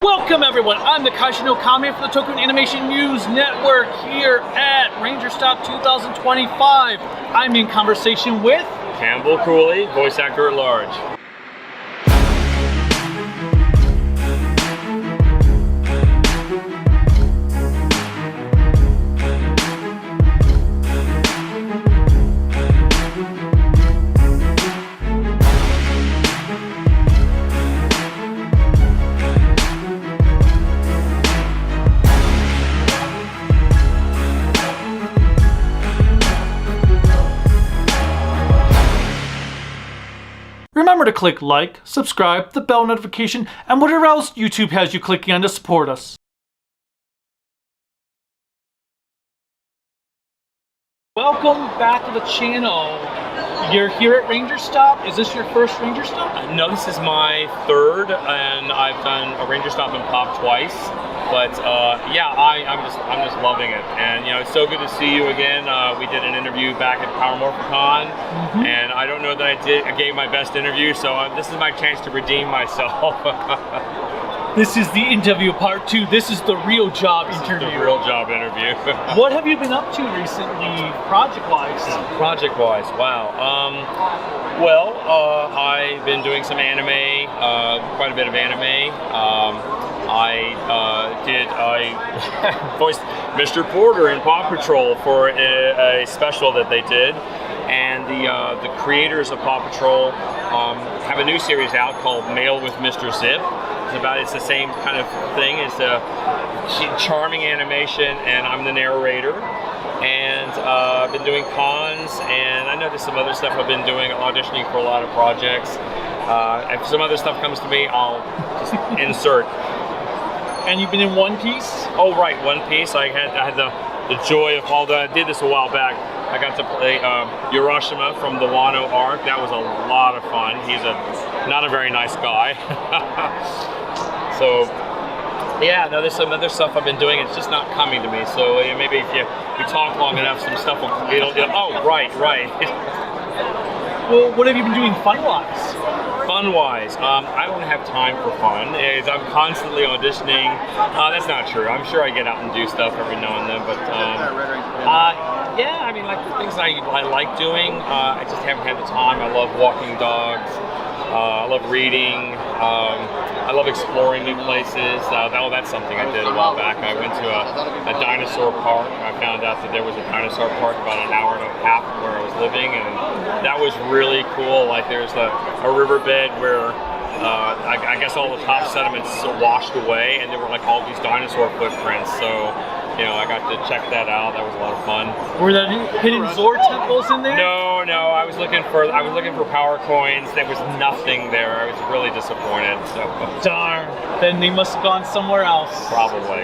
Welcome everyone, I'm the Kaishino Kame for the Toku Animation News Network here at Ranger Stop 2025. I'm in conversation with Campbell Cooley, voice actor at large. Remember to click like, subscribe, the bell notification, and whatever else YouTube has you clicking on to support us. Welcome back to the channel. You're here at Ranger Stop. Is this your first Ranger Stop? No, this is my third, and I've done a Ranger Stop and Pop twice. But yeah, I'm just loving it, and you know, it's so good to see you again. We did an interview back at Power Morphicon, and I don't know that I gave my best interview, so this is my chance to redeem myself. This is the interview part 2. This is the real job interview. The real job interview. What have you been up to recently, project-wise? Project-wise, wow. Well, I've been doing some anime, quite a bit of anime. I voiced Mr. Porter in Paw Patrol for a special that they did, and the creators of Paw Patrol have a new series out called Mail with Mr. Zip. It's the same kind of thing. It's a charming animation, and I'm the narrator. And I've been doing cons, and I know there's some other stuff I've been doing, auditioning for a lot of projects. If some other stuff comes to me, I'll just insert. And you've been in One Piece? Oh right, One Piece. I had the joy of, although I did this a while back, I got to play Hiroshima from the Wano arc. That was a lot of fun. He's not a very nice guy. So yeah, no, there's some other stuff I've been doing. It's just not coming to me. So maybe if we talk long enough, some stuff will. Oh right. Well, what have you been doing fun-wise? Fun-wise, I don't have time for fun. I'm constantly auditioning. That's not true. I'm sure I get out and do stuff every now and then, but yeah, I mean, like the things I like doing, I just haven't had the time. I love walking dogs. I love reading. I love exploring new places. That's something I did a while back. I went to a dinosaur park. I found out that there was a dinosaur park about an hour and a half from where I was living, and that was really cool. Like there's a riverbed where I guess all the top sediments washed away, and there were like all these dinosaur footprints. So you know, I got to check that out. That was a lot of fun. Were there hidden Zord temples in there? No. I was looking for power coins. There was nothing there. I was really disappointed. So darn. Then they must have gone somewhere else. Probably.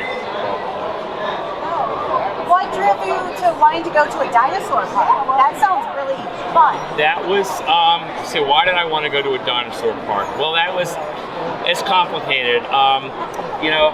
What drove you to wanting to go to a dinosaur park? That sounds really fun. That was why did I want to go to a dinosaur park? Well, it's complicated. You know,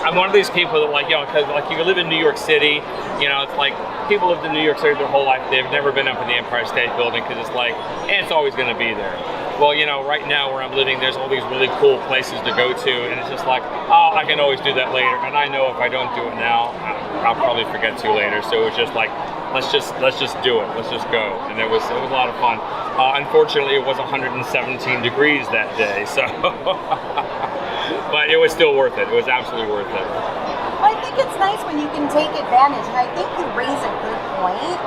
I'm one of these people that because you live in New York City, you know, it's like people lived in New York City their whole life. They've never been up in the Empire State Building because it's like, it's always going to be there. Well, you know, right now where I'm living, there's all these really cool places to go to, and it's just like, oh, I can always do that later. And I know if I don't do it now, I'll probably forget to later. So it was just like, let's just do it. Let's just go. And it was a lot of fun. Unfortunately, it was 117 degrees that day, so. But it was still worth it. It was absolutely worth it. Well, I think it's nice when you can take advantage, and I think you raise a good point.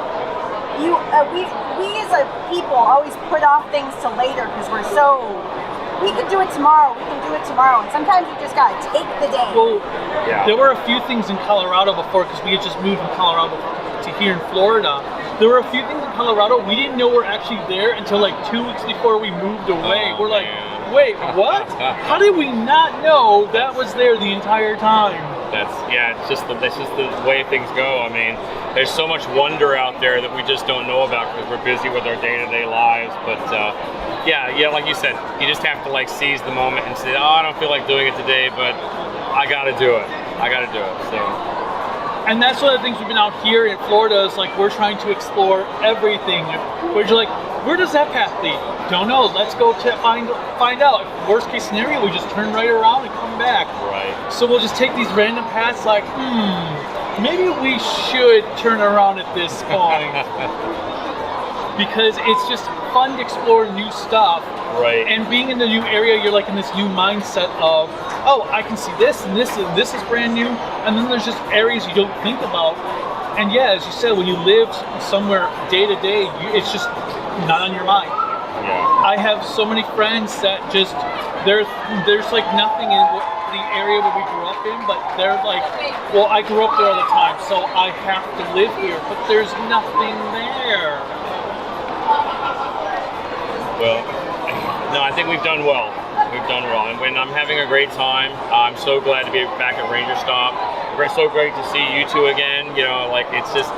We as a people always put off things till later because we can do it tomorrow, and sometimes you just gotta take the day. Well, yeah. There were a few things in Colorado before, because we had just moved from Colorado to here in Florida. There were a few things in Colorado we didn't know were actually there until like 2 weeks before we moved away. Oh, we're like, man. wait, what? How did we not know that was there the entire time? It's just the way things go. I mean, there's so much wonder out there that we just don't know about because we're busy with our day-to-day lives. But yeah, like you said, you just have to like seize the moment and say, oh, I don't feel like doing it today, but I got to do it. So. And that's one of the things we've been out here in Florida is like we're trying to explore everything. We're just like, where does that path lead? don't know. Let's go find out. Worst case scenario, we just turn right around and come back. Right. So we'll just take these random paths like, maybe we should turn around at this point. Because it's just fun to explore new stuff. Right. And being in the new area, you're like in this new mindset of, oh, I can see this and this and this is brand new. And then there's just areas you don't think about. And yeah, as you said, when you live somewhere day to day, it's just not on your mind. Yeah. I have so many friends that just, there's like nothing in the area where we grew up in, but they're like, well, I grew up there all the time, so I have to live here, but there's nothing there. Well, no, I think we've done well. We've done well, and when I'm having a great time, I'm so glad to be back at Ranger Stop. It's so great to see you two again. You know, like it's just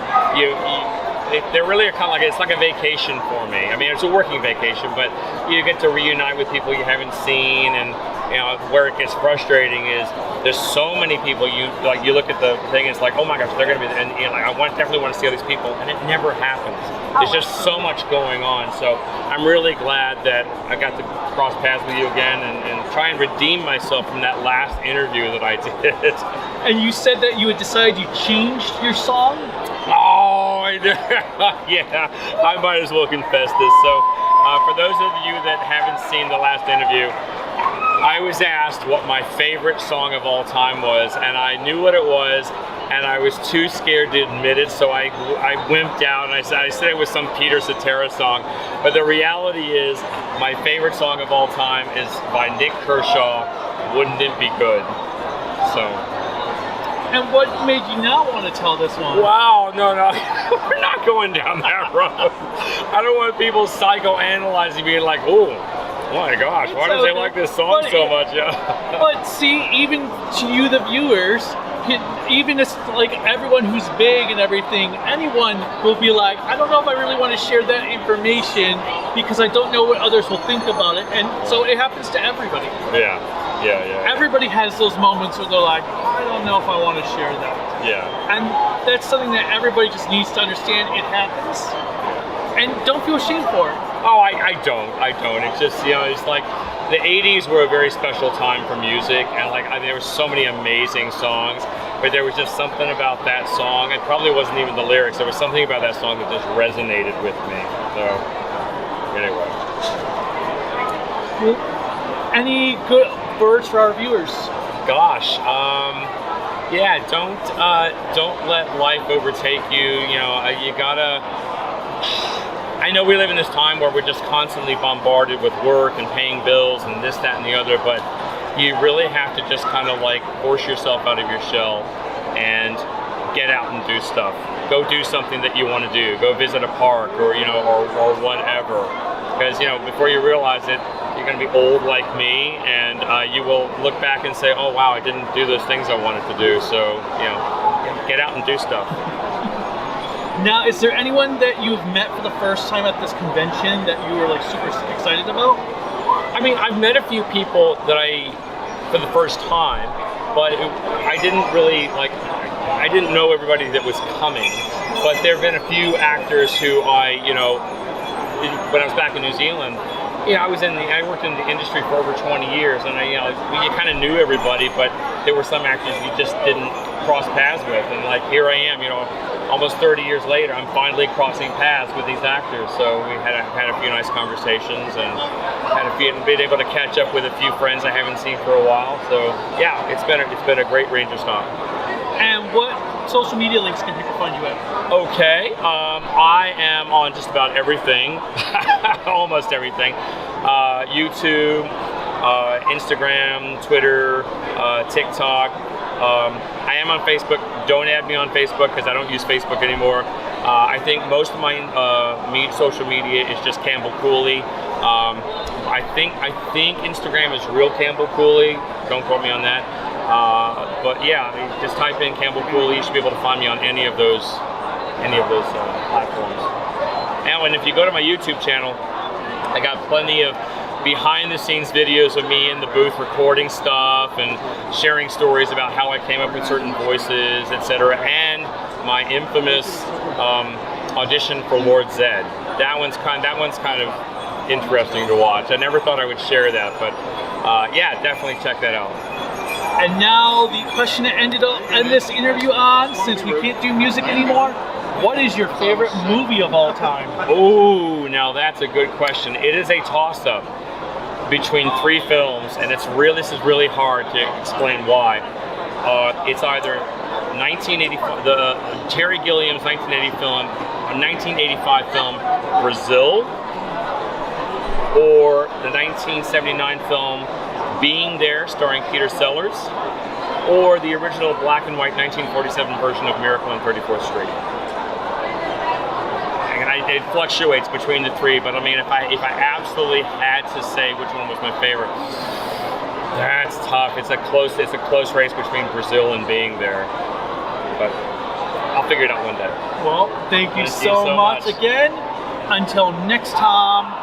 they're really kind of like, it's like a vacation for me. I mean, it's a working vacation, but you get to reunite with people you haven't seen, and you know, where it gets frustrating is there's so many people. You look at the thing, it's like, oh my gosh, they're gonna be, and you know, like definitely want to see all these people, and it never happens. There's just so much going on. So I'm really glad that I got to cross paths with you again and try and redeem myself from that last interview that I did. And you said that you had decided you changed your song? Oh, I did. Yeah, I might as well confess this. So for those of you that haven't seen the last interview, I was asked what my favorite song of all time was, and I knew what it was, and I was too scared to admit it, so I wimped out, and I said it was some Peter Cetera song. But the reality is, my favorite song of all time is by Nick Kershaw, Wouldn't It Be Good? So. And what made you not want to tell this one? Wow, no, we're not going down that road. I don't want people psychoanalyzing me like, oh my gosh, why does they like this song so much? Yeah. But see, even to you, the viewers, even as like everyone who's big and everything, anyone will be like, I don't know if I really want to share that information because I don't know what others will think about it. And so it happens to everybody. Yeah. Everybody has those moments where they're like, I don't know if I want to share that. Yeah. And that's something that everybody just needs to understand. It happens. And don't feel ashamed for it. Oh, I don't. It's just, you know, it's like the 80s were a very special time for music, and like there were so many amazing songs, but there was just something about that song. It probably wasn't even the lyrics. There was something about that song that just resonated with me. So, anyway. Well, any good words for our viewers? Gosh, yeah, don't let life overtake you. You know, you gotta. I know we live in this time where we're just constantly bombarded with work and paying bills and this, that, and the other, but you really have to just kind of like force yourself out of your shell and get out and do stuff. Go do something that you want to do. Go visit a park or, you know, or whatever. Because, you know, before you realize it, you're going to be old like me, and you will look back and say, oh wow, I didn't do those things I wanted to do. So, you know, get out and do stuff. Now, is there anyone that you've met for the first time at this convention that you were like super excited about? I mean, I've met a few people that for the first time, but I didn't really I didn't know everybody that was coming. But there have been a few actors who when I was back in New Zealand, I worked in the industry for over 20 years, and you kind of knew everybody, but there were some actors you just didn't cross paths with, and like here I am, almost 30 years later, I'm finally crossing paths with these actors. So we had a few nice conversations, and been able to catch up with a few friends I haven't seen for a while. So yeah, it's been a great Ranger Stop. And what social media links can people find you at? Okay, I am on just about everything, almost everything. YouTube, Instagram, Twitter, TikTok. I am on Facebook. Don't add me on Facebook because I don't use Facebook anymore. I think most of my social media is just Campbell Cooley. I think Instagram is real Campbell Cooley. Don't quote me on that. But yeah, just type in Campbell Cooley. You should be able to find me on any of those platforms. And if you go to my YouTube channel, I got plenty of behind-the-scenes videos of me in the booth recording stuff and sharing stories about how I came up with certain voices, etc. And my infamous audition for Lord Zed. That one's kind of interesting to watch. I never thought I would share that, but yeah, definitely check that out. And now the question to end this interview on, since we can't do music anymore, what is your favorite movie of all time? Oh, now that's a good question. It is a toss-up between 3 films, and this is really hard to explain why. It's either 1985, the Terry Gilliam's 1985 film Brazil, or the 1979 film Being There, starring Peter Sellers, or the original black and white 1947 version of Miracle on 34th Street. And it fluctuates between the 3, but I mean, if I absolutely had to say which one was my favorite, that's tough. It's a close race between Brazil and Being There, but I'll figure it out one day. Well, thank you so much again. Until next time.